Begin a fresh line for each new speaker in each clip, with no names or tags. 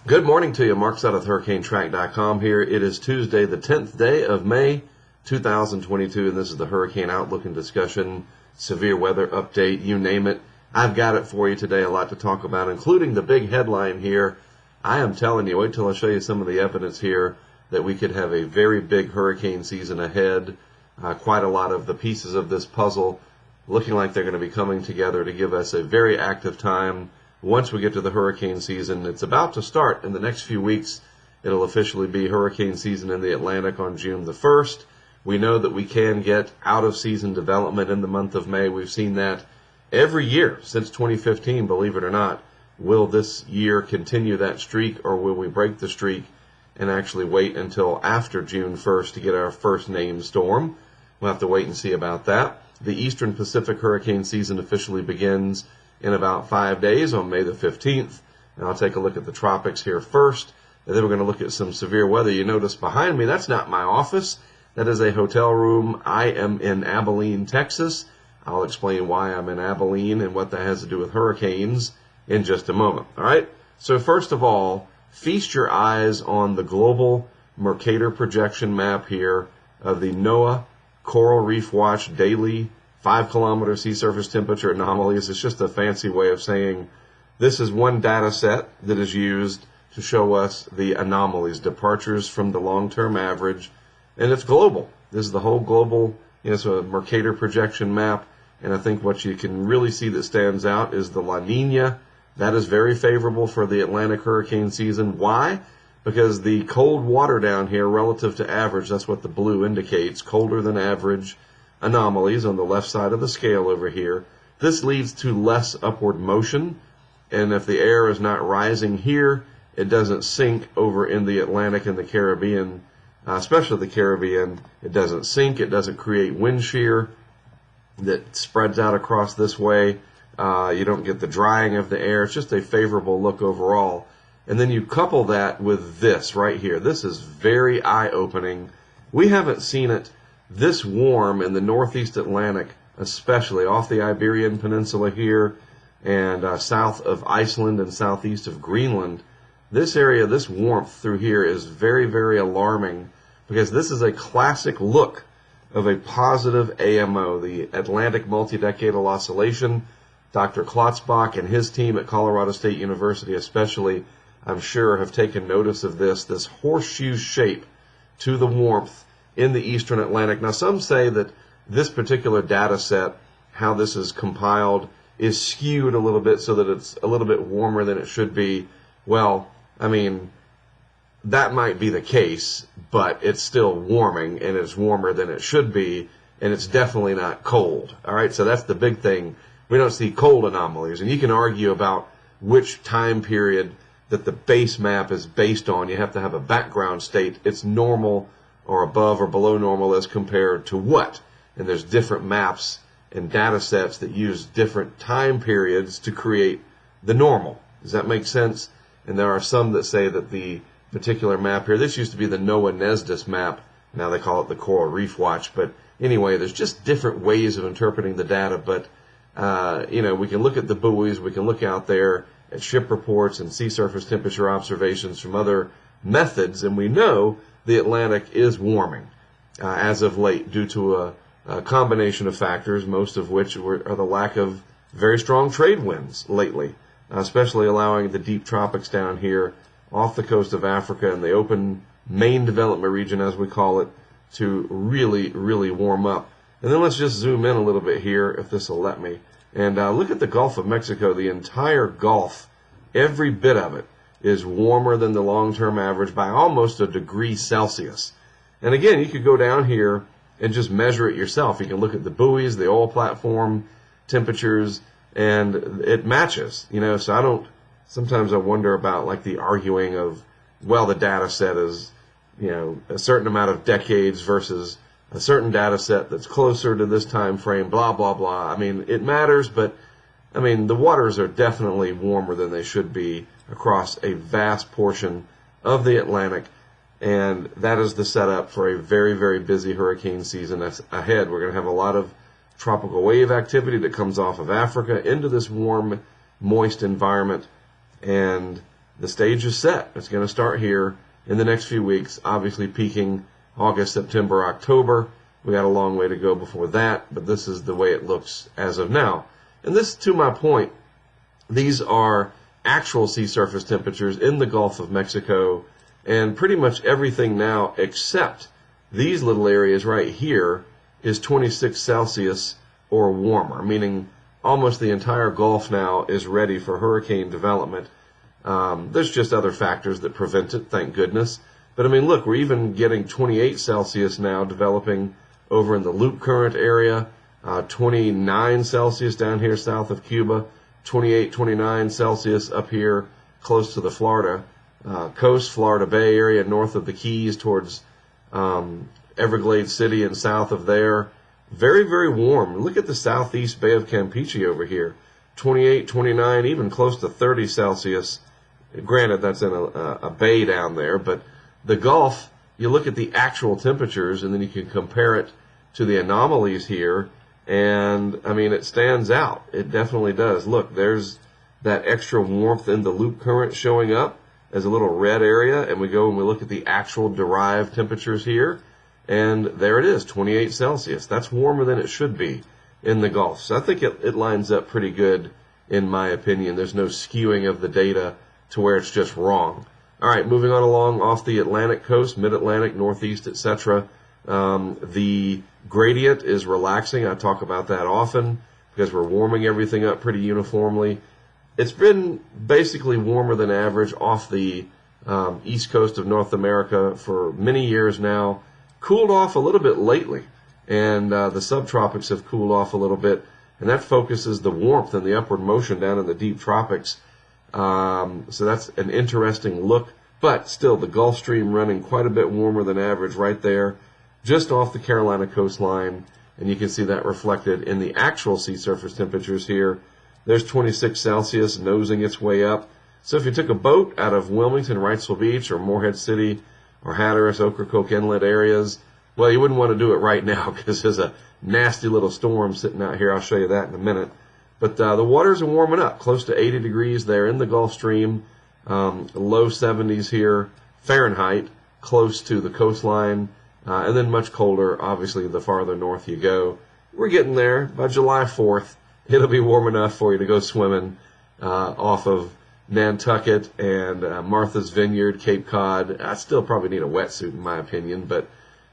Good morning to you. Mark's out of HurricaneTrack.com here. It is Tuesday, the 10th day of May, 2022, and this is the Hurricane Outlook and Discussion, Severe Weather Update, you name it. I've got it for you today, a lot to talk about, including the big headline here. I am telling you, wait till I show you some of the evidence here, that we could have a very big hurricane season ahead. Quite a lot of the pieces of this puzzle looking like they're going to be coming together to give us a very active time. Once we get to the hurricane season, it's about to start in the next few weeks. It'll officially be hurricane season in the Atlantic on June the 1st. We know that we can get out-of-season development in the month of May. We've seen that every year since 2015, believe it or not. Will this year continue that streak, or will we break the streak and actually wait until after June 1st to get our first named storm? We'll have to wait and see about that. The Eastern Pacific hurricane season officially begins in about 5 days on May the 15th. And I'll take a look at the tropics here first, and then we're going to look at some severe weather. You notice behind me, that's not my office. That is a hotel room. I am in Abilene, Texas. I'll explain why I'm in Abilene and what that has to do with hurricanes in just a moment. All right? So first of all, feast your eyes on the global Mercator projection map here of the NOAA Coral Reef Watch daily 5-kilometer sea surface temperature anomalies. It's just a fancy way of saying this is one data set that is used to show us the anomalies, departures from the long-term average, and it's global. This is the whole global, it's a Mercator projection map, and I think what you can really see that stands out is the La Nina. That is very favorable for the Atlantic hurricane season. Why? Because the cold water down here relative to average, that's what the blue indicates, colder than average anomalies on the left side of the scale over here. This leads to less upward motion, and if the air is not rising here, it doesn't sink over in the Atlantic and the Caribbean, especially the Caribbean. It doesn't sink, it doesn't create wind shear that spreads out across this way. You don't get the drying of the air. It's just a favorable look overall. And then you couple that with this right here. This is very eye-opening. We haven't seen it this warm in the northeast Atlantic, especially off the Iberian Peninsula here and south of Iceland and southeast of Greenland. This area, this warmth through here is very, very alarming because this is a classic look of a positive AMO, the Atlantic Multi-Decadal Oscillation. Dr. Klotzbach and his team at Colorado State University especially, I'm sure, have taken notice of this horseshoe shape to the warmth in the eastern Atlantic. Now, some say that this particular data set, how this is compiled, is skewed a little bit so that it's a little bit warmer than it should be. Well, I mean, that might be the case, but it's still warming, and it's warmer than it should be, and it's definitely not cold. All right, so that's the big thing. We don't see cold anomalies, and you can argue about which time period that the base map is based on. You have to have a background state. It's normal or above or below normal as compared to what? And there's different maps and data sets that use different time periods to create the normal. Does that make sense? And there are some that say that the particular map here, this used to be the NOAA-NESDIS map. Now they call it the Coral Reef Watch. But anyway, there's just different ways of interpreting the data. But, we can look at the buoys. We can look out there at ship reports and sea surface temperature observations from other methods, and we know the Atlantic is warming as of late due to a combination of factors, most of which are the lack of very strong trade winds lately, especially allowing the deep tropics down here off the coast of Africa and the open main development region, as we call it, to really, really warm up. And then let's just zoom in a little bit here, if this will let me. And look at the Gulf of Mexico. The entire Gulf, every bit of it, is warmer than the long-term average by almost a degree Celsius. And again, you could go down here and just measure it yourself. You can look at the buoys, the oil platform temperatures, and it matches. So sometimes I wonder about like the arguing of, well, the data set is, a certain amount of decades versus a certain data set that's closer to this time frame, blah, blah, blah. I mean, it matters, but the waters are definitely warmer than they should be across a vast portion of the Atlantic, and that is the setup for a very, very busy hurricane season that's ahead. We're going to have a lot of tropical wave activity that comes off of Africa into this warm, moist environment, and the stage is set. It's going to start here in the next few weeks, obviously peaking August, September, October. We got a long way to go before that, but this is the way it looks as of now. And this, to my point, these are actual sea surface temperatures in the Gulf of Mexico, and pretty much everything now except these little areas right here is 26 Celsius or warmer, meaning almost the entire Gulf now is ready for hurricane development. There's just other factors that prevent it, thank goodness. But I mean, look, we're even getting 28 Celsius now developing over in the Loop Current area, 29 Celsius down here south of Cuba, 28, 29 Celsius up here close to the Florida coast, Florida Bay area, north of the Keys towards Everglades City and south of there. Very, very warm. Look at the southeast Bay of Campeche over here, 28, 29, even close to 30 Celsius. Granted, that's in a bay down there, but the Gulf, you look at the actual temperatures and then you can compare it to the anomalies here, and I mean, it stands out. It definitely does. Look, there's that extra warmth in the loop current showing up as a little red area, and we go and we look at the actual derived temperatures here, and there it is, 28 Celsius. That's warmer than it should be in the Gulf. So I think it lines up pretty good, in my opinion. There's no skewing of the data to where it's just wrong. All right, moving on along off the Atlantic coast, mid-Atlantic, northeast, etc. The gradient is relaxing. I talk about that often because we're warming everything up pretty uniformly. It's been basically warmer than average off the east coast of North America for many years now. Cooled off a little bit lately, and the subtropics have cooled off a little bit, and that focuses the warmth and the upward motion down in the deep tropics. So that's an interesting look, but still the Gulf Stream running quite a bit warmer than average right there, just off the Carolina coastline, and you can see that reflected in the actual sea surface temperatures here. There's 26 Celsius nosing its way up. So if you took a boat out of Wilmington, Wrightsville Beach, or Morehead City, or Hatteras, Ocracoke Inlet areas, well, you wouldn't want to do it right now because there's a nasty little storm sitting out here. I'll show you that in a minute. But the waters are warming up, close to 80 degrees there in the Gulf Stream, low 70s here, Fahrenheit, close to the coastline, and then much colder, obviously, the farther north you go. We're getting there. By July 4th, it'll be warm enough for you to go swimming off of Nantucket and Martha's Vineyard, Cape Cod. I still probably need a wetsuit, in my opinion, but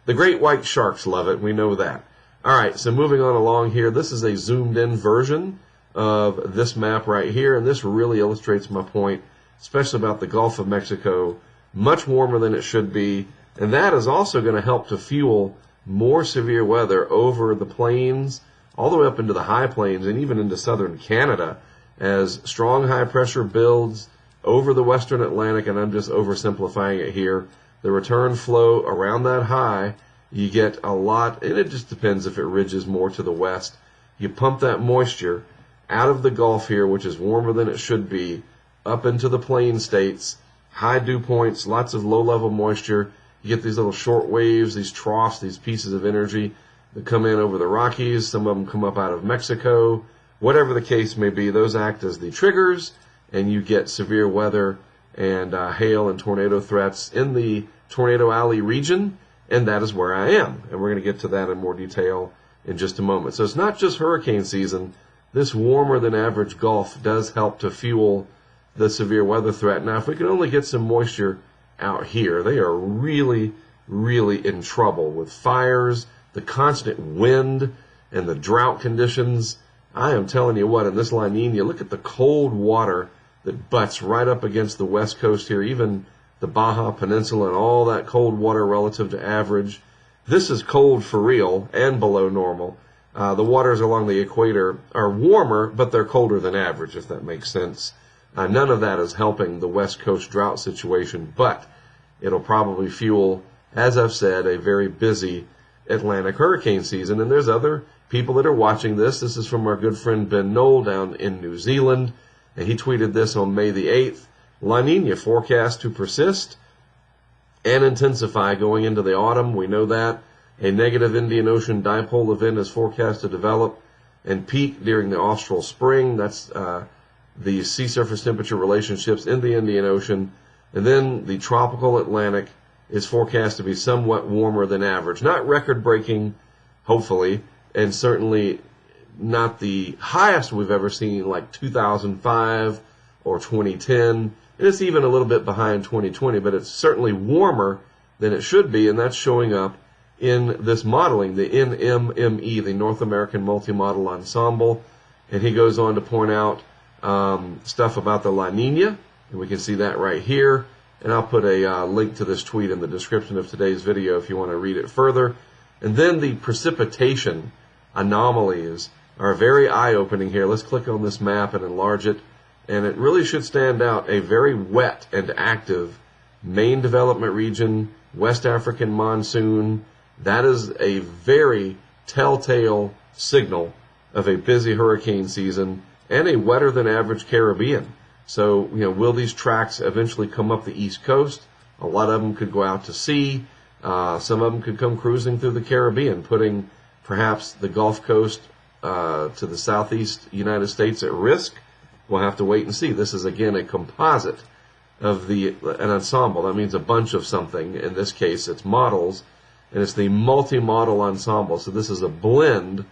the great white sharks love it. We know that. All right, so moving on along here, this is a zoomed-in version of this map right here, and this really illustrates my point, especially about the Gulf of Mexico, much warmer than it should be, and that is also going to help to fuel more severe weather over the plains, all the way up into the high plains, and even into southern Canada, as strong high pressure builds over the western Atlantic, and I'm just oversimplifying it here. The return flow around that high, you get a lot, and it just depends if it ridges more to the west. You pump that moisture out of the Gulf here, which is warmer than it should be, up into the plain states, high dew points, lots of low-level moisture. You get these little short waves, these troughs, these pieces of energy that come in over the Rockies. Some of them come up out of Mexico. Whatever the case may be, those act as the triggers, and you get severe weather and hail and tornado threats in the Tornado Alley region, and that is where I am. And we're going to get to that in more detail in just a moment. So it's not just hurricane season. This warmer than average Gulf does help to fuel the severe weather threat. Now, if we can only get some moisture out here, they are really, really in trouble with fires, the constant wind, and the drought conditions. I am telling you what, in this La Nina, look at the cold water that butts right up against the west coast here, even the Baja Peninsula, and all that cold water relative to average. This is cold for real and below normal. The waters along the equator are warmer, but they're colder than average, if that makes sense. None of that is helping the west coast drought situation, but it'll probably fuel, as I've said, a very busy Atlantic hurricane season. And there's other people that are watching this. This is from our good friend Ben Knoll down in New Zealand, and he tweeted this on May the 8th. La Nina forecast to persist and intensify going into the autumn. We know that. A negative Indian Ocean dipole event is forecast to develop and peak during the austral spring. That's the sea surface temperature relationships in the Indian Ocean. And then the tropical Atlantic is forecast to be somewhat warmer than average. Not record-breaking, hopefully, and certainly not the highest we've ever seen, like 2005 or 2010. And it's even a little bit behind 2020, but it's certainly warmer than it should be, and that's showing up in this modeling, the NMME, the North American Multi-Model Ensemble. And he goes on to point out stuff about the La Nina, and we can see that right here. And I'll put a link to this tweet in the description of today's video if you want to read it further. And then the precipitation anomalies are very eye-opening here. Let's click on this map and enlarge it. And it really should stand out. A very wet and active main development region, West African monsoon. That is a very telltale signal of a busy hurricane season and a wetter than average Caribbean. So, will these tracks eventually come up the East Coast? A lot of them could go out to sea. Some of them could come cruising through the Caribbean, putting perhaps the Gulf Coast to the southeast United States at risk. We'll have to wait and see. This is, again, a composite of an ensemble. That means a bunch of something. In this case, it's models, and it's the multi-model ensemble. So this is a blend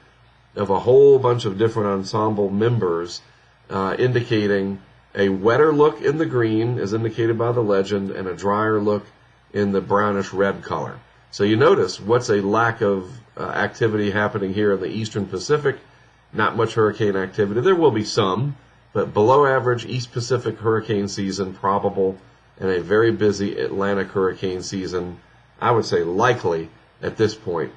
of a whole bunch of different ensemble members, indicating a wetter look in the green, as indicated by the legend, and a drier look in the brownish red color. So you notice what's a lack of activity happening here in the eastern Pacific. Not much hurricane activity. There will be some, but below average East Pacific hurricane season probable, and a very busy Atlantic hurricane season, I would say likely at this point.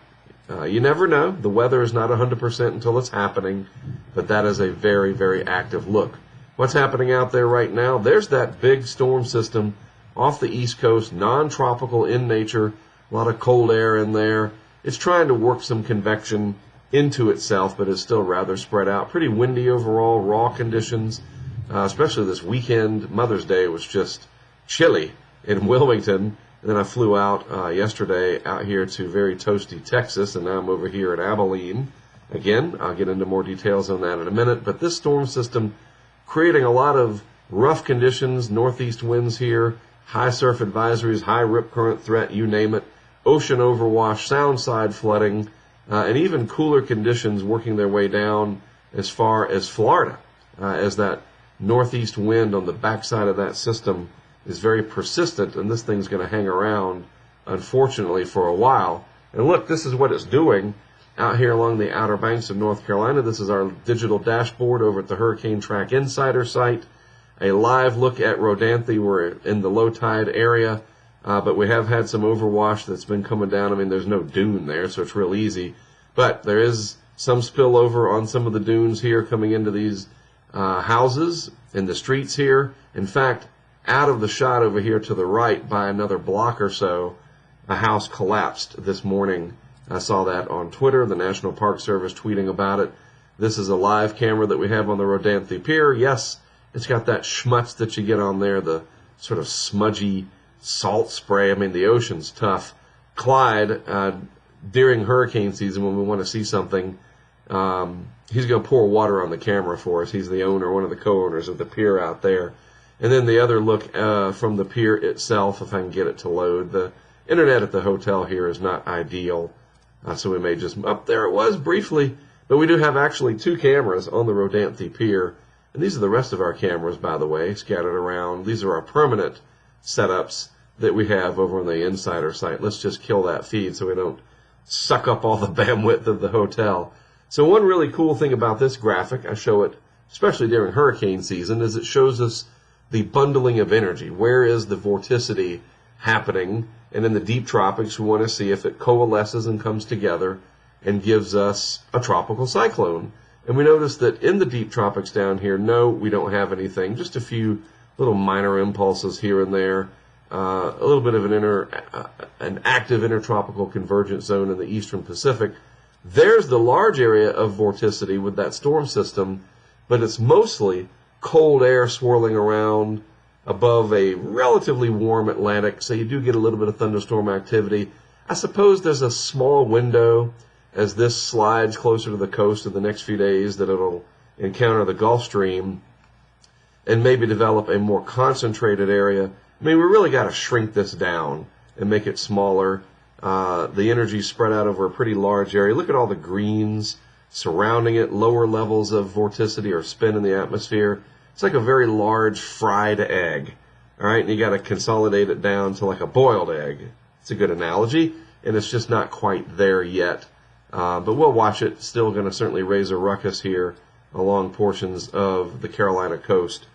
You never know. The weather is not 100% until it's happening, but that is a very, very active look. What's happening out there right now? There's that big storm system off the East Coast, non-tropical in nature, a lot of cold air in there. It's trying to work some convection into itself, but it's still rather spread out. Pretty windy overall, raw conditions, especially this weekend. Mother's Day was just chilly in Wilmington. And then I flew out yesterday out here to very toasty Texas, and now I'm over here in Abilene. Again, I'll get into more details on that in a minute, but this storm system creating a lot of rough conditions, northeast winds here, high surf advisories, high rip current threat, you name it, ocean overwash, sound side flooding, and even cooler conditions working their way down as far as Florida, as that northeast wind on the backside of that system is very persistent, and this thing's going to hang around, unfortunately, for a while. And look, this is what it's doing out here along the Outer Banks of North Carolina. This is our digital dashboard over at the HurricaneTrack Insider site. A live look at Rodanthe. We're in the low tide area, but we have had some overwash that's been coming down. I mean, there's no dune there, so it's real easy. But there is some spillover on some of the dunes here coming into these houses in the streets here. In fact, out of the shot over here to the right by another block or so, a house collapsed this morning. I saw that on Twitter, the National Park Service tweeting about it. This is a live camera that we have on the Rodanthe Pier. Yes, it's got that schmutz that you get on there, the sort of smudgy salt spray. I mean, the ocean's tough. Clyde, during hurricane season, when we want to see something, he's going to pour water on the camera for us. He's the owner, one of the co-owners of the pier out there. And then the other look from the pier itself, if I can get it to load. The internet at the hotel here is not ideal, so we may just, there it was briefly. But we do have actually two cameras on the Rodanthe Pier. And these are the rest of our cameras, by the way, scattered around. These are our permanent setups that we have over on the Insider site. Let's just kill that feed so we don't suck up all the bandwidth of the hotel. So one really cool thing about this graphic, I show it especially during hurricane season, is it shows us the bundling of energy. Where is the vorticity happening? And in the deep tropics, we want to see if it coalesces and comes together and gives us a tropical cyclone. And we notice that in the deep tropics down here, no, we don't have anything. Just a few little minor impulses here and there. A little bit of an active intertropical convergence zone in the eastern Pacific. There's the large area of vorticity with that storm system, but it's mostly cold air swirling around above a relatively warm Atlantic, so you do get a little bit of thunderstorm activity. I suppose there's a small window as this slides closer to the coast in the next few days that it'll encounter the Gulf Stream. and maybe develop a more concentrated area. I mean, we really got to shrink this down and make it smaller. The energy spread out over a pretty large area. Look at all the greens surrounding it, lower levels of vorticity or spin in the atmosphere. It's like a very large fried egg. All right, and you got to consolidate it down to like a boiled egg. It's a good analogy, and it's just not quite there yet. But we'll watch it. Still going to certainly raise a ruckus here along portions of the Carolina coast,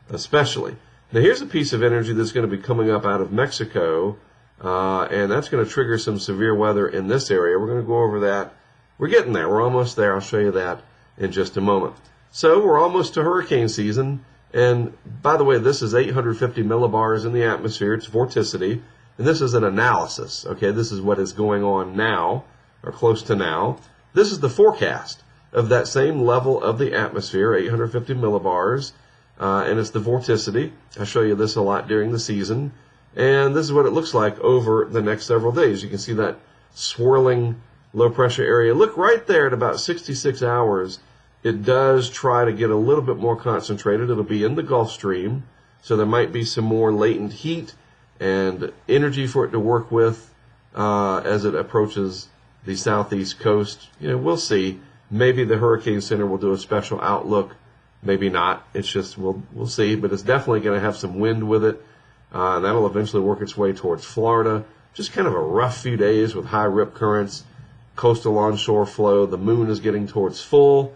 especially. Now, here's a piece of energy that's going to be coming up out of Mexico, and that's going to trigger some severe weather in this area. We're going to go over that. We're getting there. We're almost there. I'll show you that in just a moment. So we're almost to hurricane season. And by the way, this is 850 millibars in the atmosphere. It's vorticity. And this is an analysis. Okay, this is what is going on now, or close to now. This is the forecast of that same level of the atmosphere, 850 millibars. And it's the vorticity. I show you this a lot during the season. And this is what it looks like over the next several days. You can see that swirling low pressure area. Look right there at about 66 hours. It does try to get a little bit more concentrated. It'll be in the Gulf Stream, so there might be some more latent heat and energy for it to work with as it approaches the southeast coast. You know, we'll see. Maybe the Hurricane Center will do a special outlook. Maybe not. It's just we'll see. But it's definitely going to have some wind with it. And that'll eventually work its way towards Florida. Just kind of a rough few days with high rip currents, coastal onshore flow. The moon is getting towards full.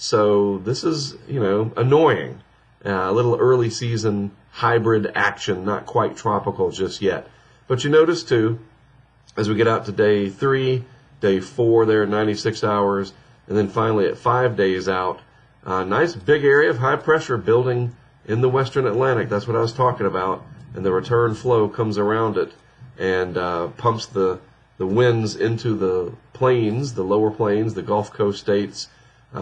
So this is, you know, annoying. A little early season hybrid action, not quite tropical just yet. But you notice, too, as we get out to day 3, day 4 there, 96 hours, and then finally at 5 days out, a nice big area of high pressure building in the western Atlantic. That's what I was talking about. And the return flow comes around it and pumps the winds into the plains, the lower plains, the Gulf Coast states.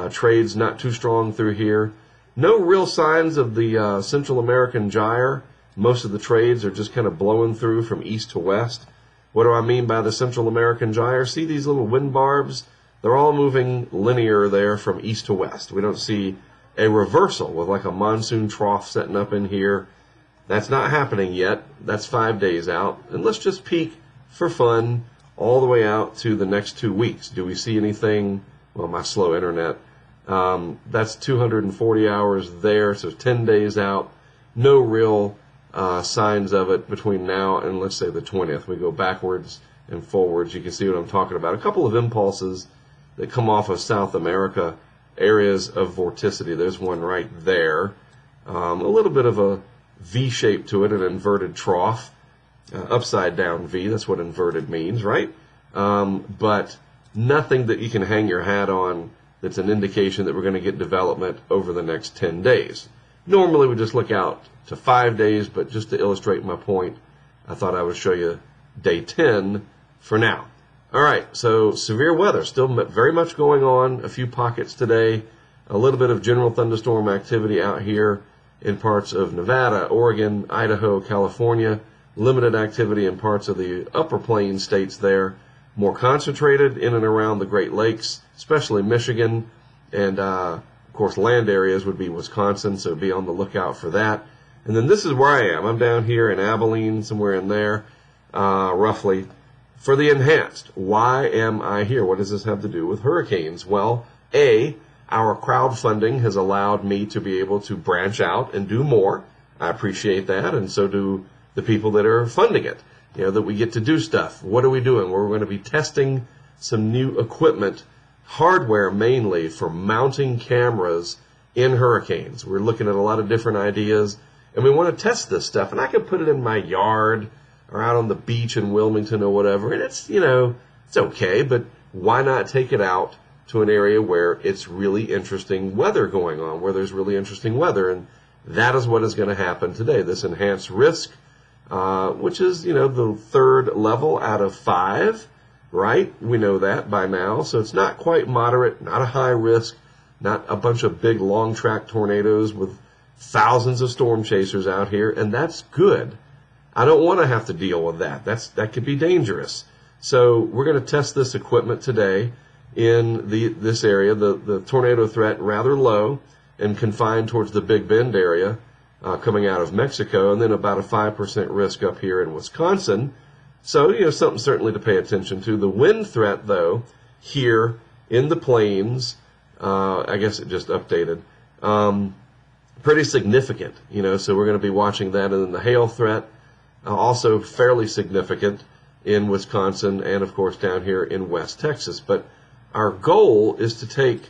Trades not too strong through here. No real signs of the Central American gyre. Most of the trades are just kind of blowing through from east to west. What do I mean by the Central American gyre? See these little wind barbs? They're all moving linear there from east to west. We don't see a reversal with like a monsoon trough setting up in here. That's not happening yet. That's 5 days out. And let's just peek for fun all the way out to the next 2 weeks. Do we see anything? Well, my slow internet. That's 240 hours there, so 10 days out. No real signs of it between now and, let's say, the 20th. We go backwards and forwards. You can see what I'm talking about. A couple of impulses that come off of South America, areas of vorticity. There's one right there. A little bit of a V shape to it, an inverted trough. Upside down V, that's what inverted means, right? But nothing that you can hang your hat on that's an indication that we're going to get development over the next 10 days. Normally we just look out to 5 days, but just to illustrate my point, I thought I would show you day 10 for now. All right, so severe weather, still very much going on. A few pockets today, a little bit of general thunderstorm activity out here in parts of Nevada, Oregon, Idaho, California. Limited activity in parts of the upper plain states there. More concentrated in and around the Great Lakes, especially Michigan, and of course land areas would be Wisconsin, so be on the lookout for that. And then this is where I am. I'm down here in Abilene, somewhere in there, roughly, for the enhanced. Why am I here? What does this have to do with hurricanes? Well, our crowdfunding has allowed me to be able to branch out and do more. I appreciate that, and so do the people that are funding it. You know, that we get to do stuff. What are we doing? We're going to be testing some new equipment, hardware mainly, for mounting cameras in hurricanes. We're looking at a lot of different ideas, and we want to test this stuff. And I can put it in my yard or out on the beach in Wilmington or whatever, and it's, you know, it's okay, but why not take it out to an area where it's really interesting weather going on, where there's really interesting weather? And that is what is going to happen today, this enhanced risk. Which is, you know, the 3rd level out of 5, right? We know that by now. So it's not quite moderate, not a high risk, not a bunch of big long track tornadoes with thousands of storm chasers out here. And that's good. I don't want to have to deal with that. That could be dangerous. So we're going to test this equipment today in this area. The tornado threat rather low and confined towards the Big Bend area. coming out of Mexico, and then about a 5% risk up here in Wisconsin. So, something certainly to pay attention to. The wind threat, though, here in the plains, I guess it just updated, pretty significant, so we're going to be watching that. And then the hail threat, also fairly significant in Wisconsin and, of course, down here in West Texas. But our goal is to take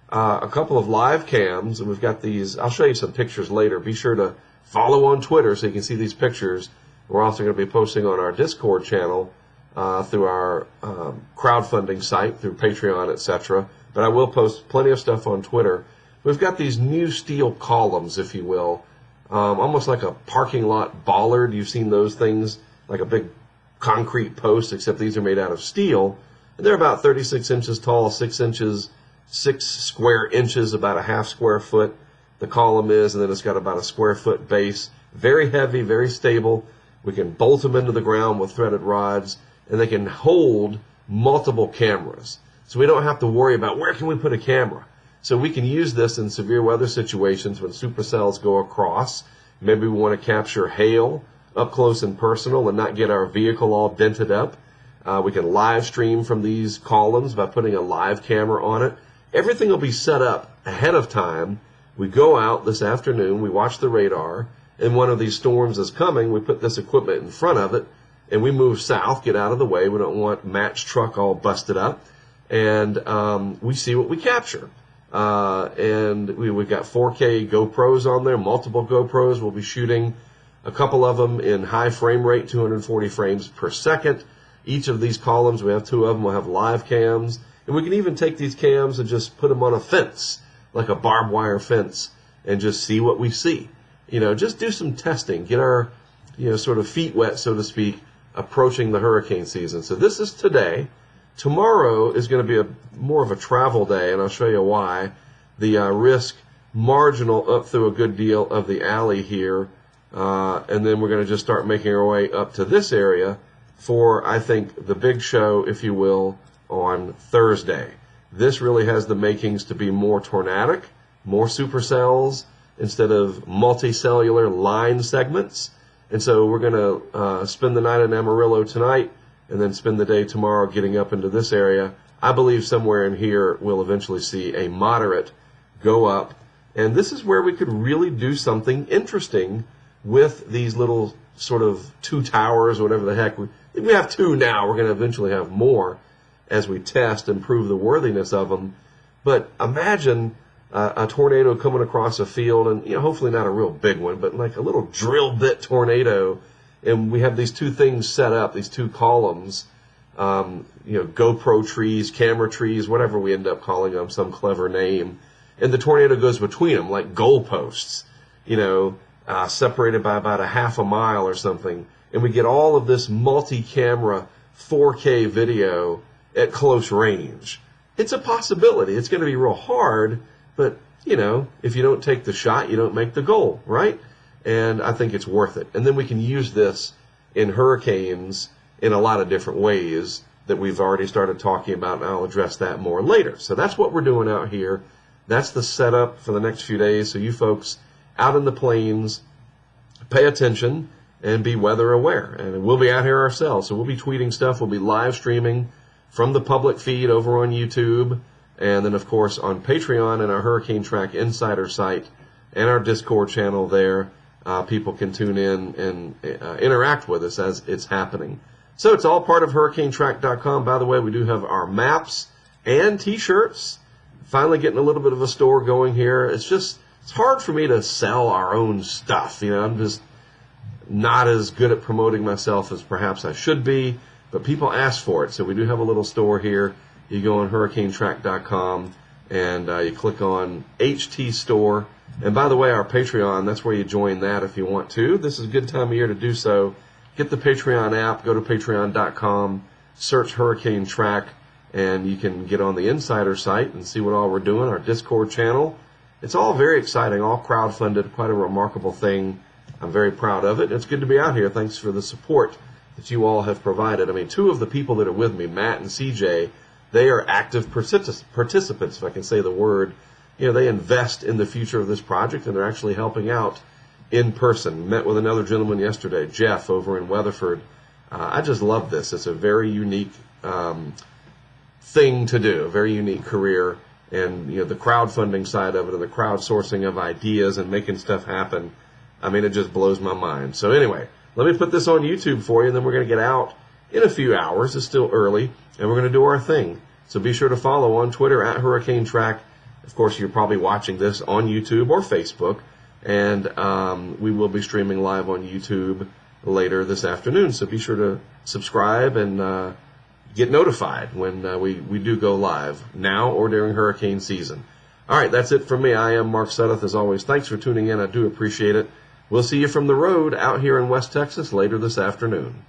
a couple of live cams, and we've got these. I'll show you some pictures later. Be sure to follow on Twitter so you can see these pictures. We're also going to be posting on our Discord channel through our crowdfunding site, through Patreon, etc. But I will post plenty of stuff on Twitter. We've got these new steel columns, if you will, almost like a parking lot bollard. You've seen those things, like a big concrete post, except these are made out of steel. And they're about 36 inches tall, 6 square inches, about a half square foot. The column is, and then it's got about a square foot base. Very heavy, very stable. We can bolt them into the ground with threaded rods, and they can hold multiple cameras. So we don't have to worry about where can we put a camera. So we can use this in severe weather situations when supercells go across. Maybe we want to capture hail up close and personal and not get our vehicle all dented up. We can live stream from these columns by putting a live camera on it. Everything will be set up ahead of time. We go out this afternoon, we watch the radar, and one of these storms is coming. We put this equipment in front of it, and we move south, get out of the way. We don't want Matt's truck all busted up. And we see what we capture. And we've got 4K GoPros on there, multiple GoPros. We'll be shooting a couple of them in high frame rate, 240 frames per second. Each of these columns, we have 2 of them, will have live cams. And we can even take these cams and just put them on a fence, like a barbed wire fence, and just see what we see. Just do some testing, get our, sort of feet wet, so to speak, approaching the hurricane season. So this is today. Tomorrow is going to be more of a travel day, and I'll show you why. The risk marginal up through a good deal of the alley here, and then we're going to just start making our way up to this area for, I think, the big show, if you will, on Thursday. This really has the makings to be more tornadic, more supercells, instead of multicellular line segments. And so we're going to spend the night in Amarillo tonight, and then spend the day tomorrow getting up into this area. I believe somewhere in here we'll eventually see a moderate go up. And this is where we could really do something interesting with these little sort of 2 towers, whatever the heck. We have 2 now. We're going to eventually have more as we test and prove the worthiness of them. But imagine a tornado coming across a field, and hopefully not a real big one, but like a little drill bit tornado. And we have these 2 things set up, these 2 columns, GoPro trees, camera trees, whatever we end up calling them, some clever name. And the tornado goes between them like goalposts, separated by about a half a mile or something. And we get all of this multi-camera 4K video at close range. It's a possibility. It's going to be real hard, but, if you don't take the shot, you don't make the goal, right? And I think it's worth it. And then we can use this in hurricanes in a lot of different ways that we've already started talking about, and I'll address that more later. So that's what we're doing out here. That's the setup for the next few days. So you folks out in the plains, pay attention and be weather aware. And we'll be out here ourselves. So we'll be tweeting stuff. We'll be live streaming from the public feed over on YouTube. And then, of course, on Patreon and our HurricaneTrack Insider site and our Discord channel there. People can tune in and interact with us as it's happening. So it's all part of HurricaneTrack.com. By the way, we do have our maps and T-shirts. Finally getting a little bit of a store going here. It's hard for me to sell our own stuff. I'm just not as good at promoting myself as perhaps I should be. But people ask for it. So we do have a little store here. You go on HurricaneTrack.com and you click on HT Store. And by the way, our Patreon, that's where you join that if you want to. This is a good time of year to do so. Get the Patreon app, go to patreon.com, search Hurricane Track, and you can get on the Insider site and see what all we're doing, our Discord channel. It's all very exciting, all crowdfunded, quite a remarkable thing. I'm very proud of it. It's good to be out here. Thanks for the support that you all have provided. 2 of the people that are with me, Matt and CJ, they are active participants, if I can say the word. They invest in the future of this project, and they're actually helping out in person. Met with another gentleman yesterday, Jeff, over in Weatherford. I just love this. It's a very unique thing to do, a very unique career. And, the crowdfunding side of it and the crowdsourcing of ideas and making stuff happen, I mean, it just blows my mind. So anyway, let me put this on YouTube for you, and then we're going to get out in a few hours. It's still early, and we're going to do our thing. So be sure to follow on Twitter at HurricaneTrack. Of course, you're probably watching this on YouTube or Facebook, and we will be streaming live on YouTube later this afternoon. So be sure to subscribe and get notified when we do go live, now or during hurricane season. All right, that's it from me. I am Mark Sudduth, as always. Thanks for tuning in. I do appreciate it. We'll see you from the road out here in West Texas later this afternoon.